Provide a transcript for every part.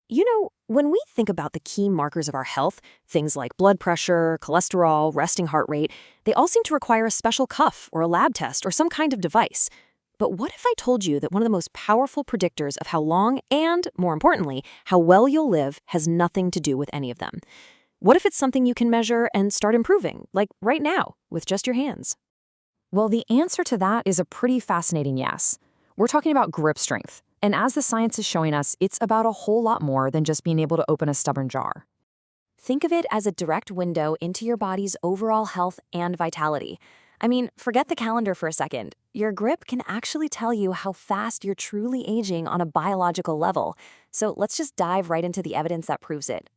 When we think about the key markers of our health, things like blood pressure, cholesterol, resting heart rate, they all seem to require a special cuff or a lab test or some kind of device. But what if I told you that one of the most powerful predictors of how long and, more importantly, how well you'll live has nothing to do with any of them? What if it's something you can measure and start improving, like right now, with just your hands? Well, the answer to that is a pretty fascinating yes. We're talking about grip strength. And as the science is showing us, it's about a whole lot more than just being able to open a stubborn jar. Think of it as a direct window into your body's overall health and vitality. I mean, forget the calendar for a second. Your grip can actually tell you how fast you're truly aging on a biological level. So let's just dive right into the evidence that proves it.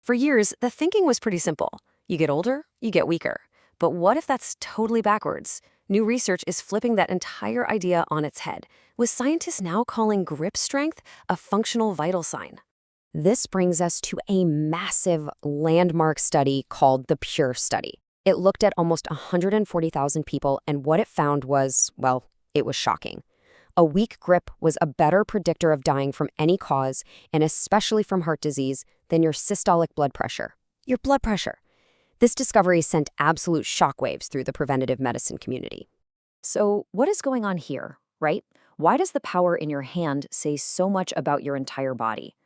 For years, the thinking was pretty simple. You get older, you get weaker. But what if that's totally backwards? New research is flipping that entire idea on its head, with scientists now calling grip strength a functional vital sign. This brings us to a massive landmark study called the PURE study. It looked at almost 140,000 people, and what it found was, well, it was shocking. A weak grip was a better predictor of dying from any cause, and especially from heart disease, than your systolic blood pressure. Your blood pressure. This discovery sent absolute shockwaves through the preventative medicine community. So, what is going on here, right? Why does the power in your hand say so much about your entire body?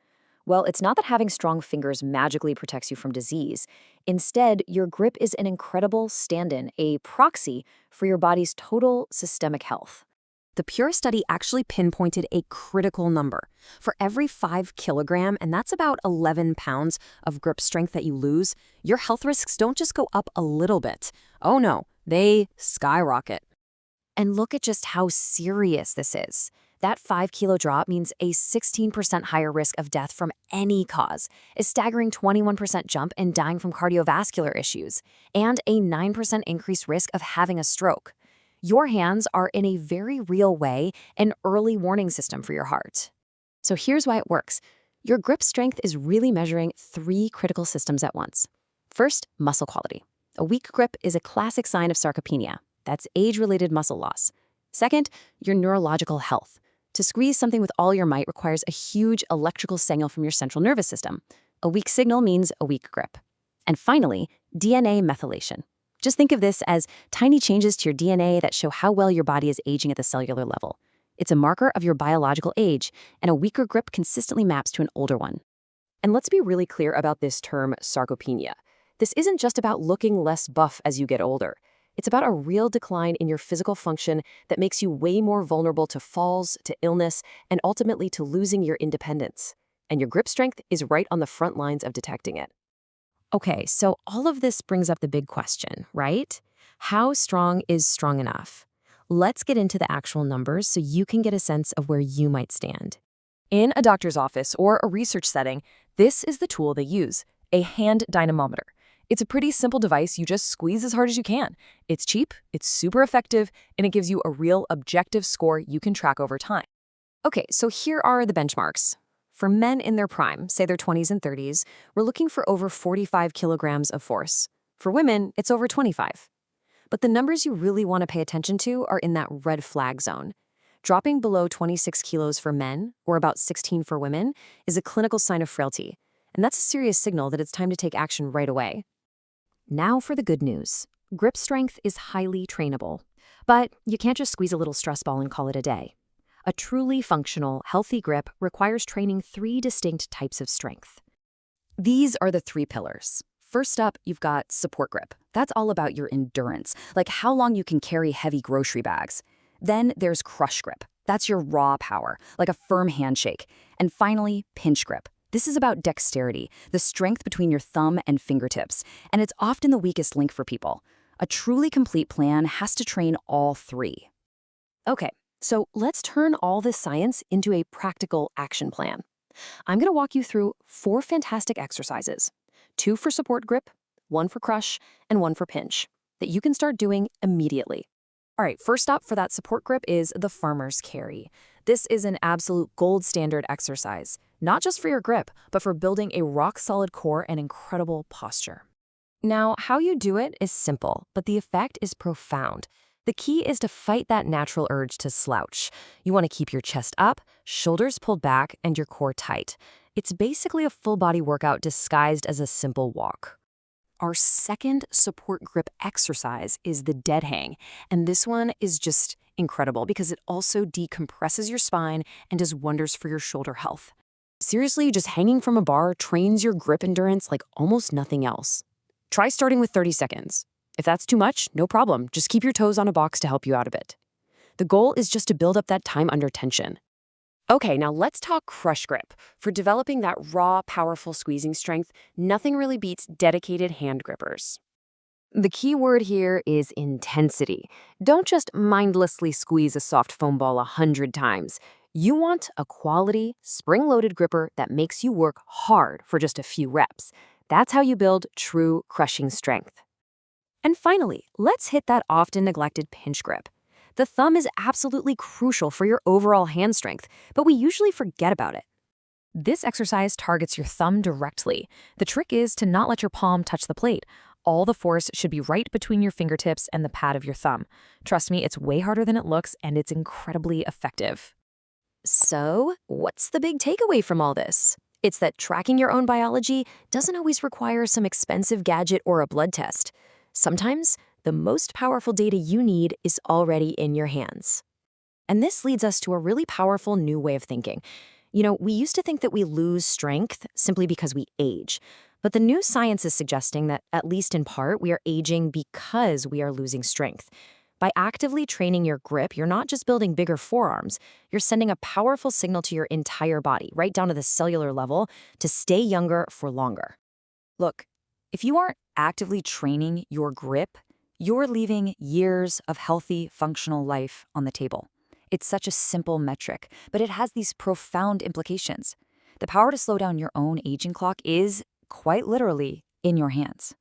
Well, it's not that having strong fingers magically protects you from disease. Instead, your grip is an incredible stand-in, a proxy for your body's total systemic health. The PURE study actually pinpointed a critical number. For every 5 kilogram, and that's about 11 pounds of grip strength that you lose, your health risks don't just go up a little bit. Oh no, they skyrocket. And look at just how serious this is. That 5-kilo drop means a 16% higher risk of death from any cause, a staggering 21% jump in dying from cardiovascular issues, and a 9% increased risk of having a stroke. Your hands are, in a very real way, an early warning system for your heart. So here's why it works. Your grip strength is really measuring 3 critical systems at once. First, muscle quality. A weak grip is a classic sign of sarcopenia. That's age-related muscle loss. Second, your neurological health. To squeeze something with all your might requires a huge electrical signal from your central nervous system. A weak signal means a weak grip. And finally, DNA methylation. Just think of this as tiny changes to your DNA that show how well your body is aging at the cellular level. It's a marker of your biological age, and a weaker grip consistently maps to an older one. And let's be really clear about this term sarcopenia. This isn't just about looking less buff as you get older. It's about a real decline in your physical function that makes you way more vulnerable to falls, to illness, and ultimately to losing your independence. And your grip strength is right on the front lines of detecting it. Okay, so all of this brings up the big question, right? How strong is strong enough? Let's get into the actual numbers so you can get a sense of where you might stand. In a doctor's office or a research setting, this is the tool they use, a hand dynamometer. It's a pretty simple device you just squeeze as hard as you can. It's cheap, it's super effective, and it gives you a real objective score you can track over time. Okay, so here are the benchmarks. For men in their prime, say their 20s and 30s, we're looking for over 45 kilograms of force. For women, it's over 25. But the numbers you really want to pay attention to are in that red flag zone. Dropping below 26 kilos for men, or about 16 for women, is a clinical sign of frailty. And that's a serious signal that it's time to take action right away. Now for the good news. Grip strength is highly trainable. But you can't just squeeze a little stress ball and call it a day. A truly functional, healthy grip requires training 3 distinct types of strength. These are the 3 pillars. First up, you've got support grip. That's all about your endurance, like how long you can carry heavy grocery bags. Then there's crush grip. That's your raw power, like a firm handshake. And finally, pinch grip. This is about dexterity, the strength between your thumb and fingertips, and it's often the weakest link for people. A truly complete plan has to train all 3. Okay. So let's turn all this science into a practical action plan. I'm going to walk you through 4 fantastic exercises, 2 for support grip, 1 for crush, and 1 for pinch, that you can start doing immediately. All right, first up for that support grip is the farmer's carry. This is an absolute gold standard exercise, not just for your grip, but for building a rock-solid core and incredible posture. Now, how you do it is simple, but the effect is profound. The key is to fight that natural urge to slouch. You want to keep your chest up, shoulders pulled back, and your core tight. It's basically a full-body workout disguised as a simple walk. Our second support grip exercise is the dead hang, and this one is just incredible because it also decompresses your spine and does wonders for your shoulder health. Seriously, just hanging from a bar trains your grip endurance like almost nothing else. Try starting with 30 seconds. If that's too much, no problem. Just keep your toes on a box to help you out a bit. The goal is just to build up that time under tension. Okay, now let's talk crush grip. For developing that raw, powerful squeezing strength, nothing really beats dedicated hand grippers. The key word here is intensity. Don't just mindlessly squeeze a soft foam ball 100 times. You want a quality, spring-loaded gripper that makes you work hard for just a few reps. That's how you build true crushing strength. And finally, let's hit that often neglected pinch grip. The thumb is absolutely crucial for your overall hand strength, but we usually forget about it. This exercise targets your thumb directly. The trick is to not let your palm touch the plate. All the force should be right between your fingertips and the pad of your thumb. Trust me, it's way harder than it looks, and it's incredibly effective. So, what's the big takeaway from all this? It's that tracking your own biology doesn't always require some expensive gadget or a blood test. Sometimes, the most powerful data you need is already in your hands. And this leads us to a really powerful new way of thinking. We used to think that we lose strength simply because we age. But the new science is suggesting that, at least in part, we are aging because we are losing strength. By actively training your grip, you're not just building bigger forearms, you're sending a powerful signal to your entire body, right down to the cellular level, to stay younger for longer. Look, if you aren't actively training your grip, you're leaving years of healthy, functional life on the table. It's such a simple metric, but it has these profound implications. The power to slow down your own aging clock is, quite literally, in your hands.